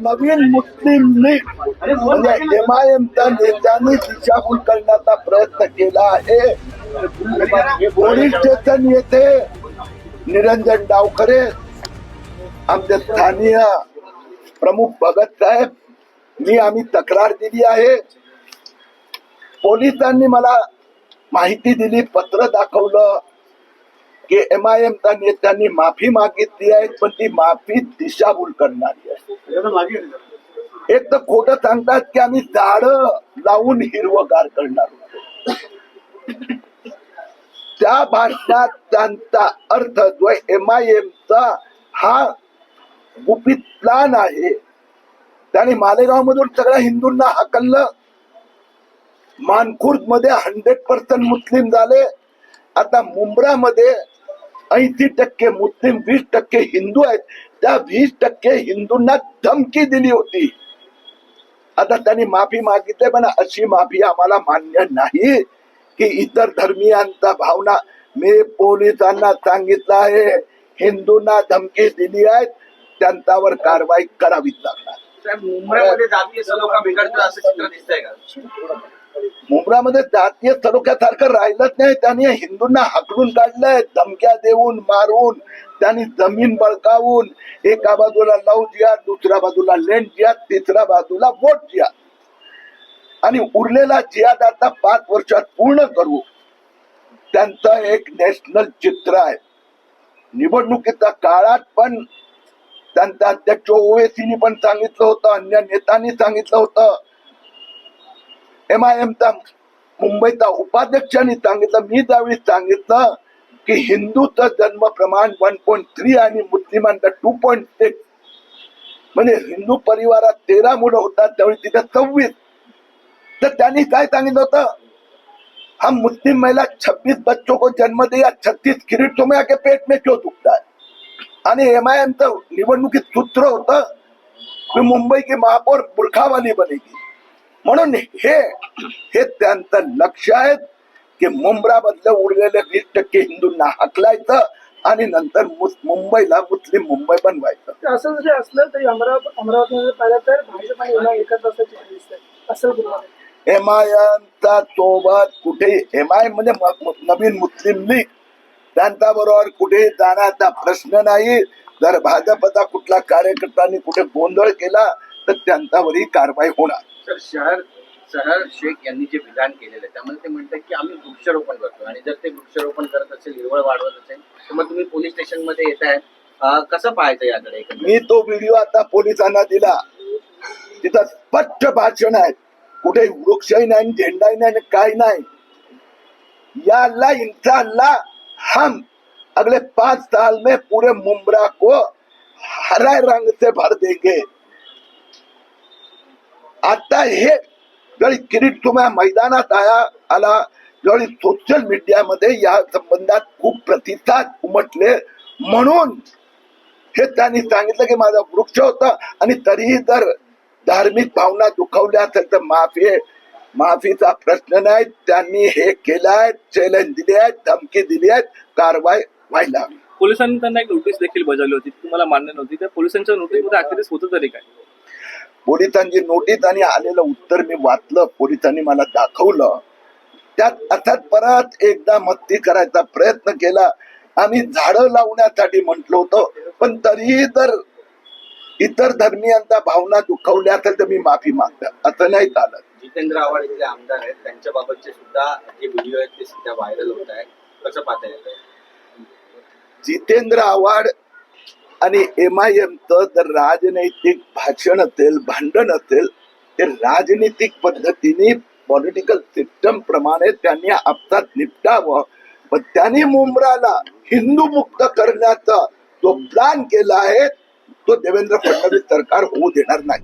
नवीन मुस्लिम league म्हणजे MIMच्या नेत्यांनी दिशाभूल करण्याचा प्रयत्न केला आहे. पोलीस स्टेशन येथे निरंजन डावखरे आमचे स्थानीय प्रमुख भगत साहेब आम्ही तक्रार दिली आहे. पोलिसांनी मला माहिती दिली, पत्र दाखवलं की MIMच्या नेत्यांनी माफी मागितली आहे, पण ती माफी दिशाभूल करणारी आहे. एक तर खोटं सांगतात की आम्ही झाडं लावून हिरवगार करणार होतो. त्या भाषणात त्यांचा अर्थ जो MIMचा हा गुपित प्लान आहे, त्याने मालेगाव मधून सगळ्या हिंदूंना हाकललं. मानखुर्द मध्ये 100% मुस्लिम झाले. आता मुंब्रामध्ये 80% मुस्लिम, 20% हिंदू आहेत. त्या 20% हिंदूंना धमकी दिली होती. आता त्यांनी माफी मागितली, पण अशी माफी आम्हाला मान्य नाही की इतर धर्मीयांचा भावना. मी पोलिसांना सांगितलं आहे, हिंदूंना धमकी दिली आहे, त्यांच्यावर कारवाई करावीच लागणार. मुंबईमध्ये जातीय सलोखा बिघडतो असं चित्र दिसतंय का? मुंब्रामध्ये जातीय सलोख्यासारखं राहिलंच नाही. त्यांनी हिंदूंना हाकलून काढलंय, धमक्या देऊन, मारून, त्यांनी जमीन बळकावून. एका बाजूला लव जिहाद, दुसऱ्या बाजूला लँड जिहाद, तिसऱ्या बाजूला वोट जिहाद. आणि उरलेला जिहाद आता 5 वर्षात पूर्ण करू. त्यांचं एक नॅशनल चित्र आहे. निवडणुकीच्या काळात पण त्यांचा अध्यक्ष ओवेसीनी पण सांगितलं होतं, अन्य नेत्यांनी सांगितलं होतं, MIMचा मुंबईचा उपाध्यक्षांनी सांगितलं. मी त्यावेळी सांगितलं की हिंदूचं जन्म प्रमाण 1.3 आणि मुस्लिमांचं 2.6, म्हणजे हिंदू परिवारात 13 मुलं होतात, त्यावेळी तिथे 26. तर त्यांनी काय सांगितलं होतं, हम मुस्लिम महिला 26 बच्चों को जन्म दिया, 36 किरीट तुम्हें आके पेट में क्यों दुखता है. आणि MIMचं निवडणुकीत सूत्र होतं की मुंबई की महापौर बुरखावाली बनेगी. म्हणून हे त्यांचं लक्ष आहे की मुंब्रामधलं उरलेले 20% हिंदूंना हाकलायचं आणि नंतर मुंबईला मुस्लिम मुंबई बनवायचं. असं जरी असलं तरी अमरावतीमध्ये पाहिलं तर भाजप आणि MIM एकत्र असल्याचे दिसतंय. असं MIMचा सोबत कुठे MIM म्हणजे नवीन मुस्लिम लीग, त्यांच्या बरोबर कुठे जाण्याचा प्रश्न नाही. जर भाजपचा कुठला कार्यकर्त्यांनी कुठे गोंधळ केला तर त्यांच्यावरही कारवाई होणार. सर, शहर शेख यांनी जे विधान केलेलं आहे त्यामध्ये ते म्हणतात की आम्ही वृक्षारोपण करतो, आणि जर ते वृक्षारोपण करत असेल, हिरवळ वाढवत असेल, तर मग तुम्ही पोलीस स्टेशन मध्ये येत आहे, कसं पाहायचं याकडे? मी तो व्हिडिओ आता पोलिसांना दिला. तिथं स्पष्ट भाषण आहे, कुठे वृक्षही नाही, झेंडाही नाही, काही नाही. या अल्लाह इंशाअल्लाह हम अगले 5 साल में पूरे मुंब्रा को हरा रंग से भर देंगे. आता हे जरी किरीट तुम्हाला मैदानात आला, जरी सोशल मीडियामध्ये या संबंधात खूप प्रतिसाद उमटले, म्हणून हे त्यांनी सांगितलं की माझा वृक्ष होता. आणि तरीही जर धार्मिक भावना दुखावल्या असेल तर माफीचा प्रश्न नाही. त्यांनी हे केलं आहे, चॅलेंज दिले आहेत, धमकी दिली आहेत, कारवाई व्हायला हवी. पोलिसांनी त्यांना एक नोटीस देखील बजावली होती, तुम्हाला मान्य नव्हती. त्या पोलिसांच्या नोटीसमध्ये अखेरीस होतं तरी काय? पोलिसांची नोटीस आणि आलेलं उत्तर मी वाचलं, पोलिसांनी मला दाखवलं. त्यात अर्थात परत एकदा मस्ती करायचा प्रयत्न केला. आम्ही झाडं लावण्यासाठी म्हटलो होतो, पण तरीही जर इतर धर्मियांचा भावना दुखावल्या असेल तर मी माफी मागतो, असं नाही चालत. जितेंद्र आव्हाड इथले आमदार आहेत, त्यांच्या बाबतचे सुद्धा जे व्हिडिओ आहेत ते सध्या व्हायरल होत आहेत, कसं पाहता येतं? जितेंद्र आव्हाड आणि MIMचं जर राजनैतिक भाषण असेल, भांडण असेल, ते राजनीतिक पद्धतीने पॉलिटिकल सिस्टम प्रमाणे त्यांनी आपसात निपटावं. पण त्यांनी मुंब्राला हिंदू मुक्त करण्याचा जो प्लॅन केला आहे तो देवेंद्र फडणवीस सरकार होऊ देणार नाही.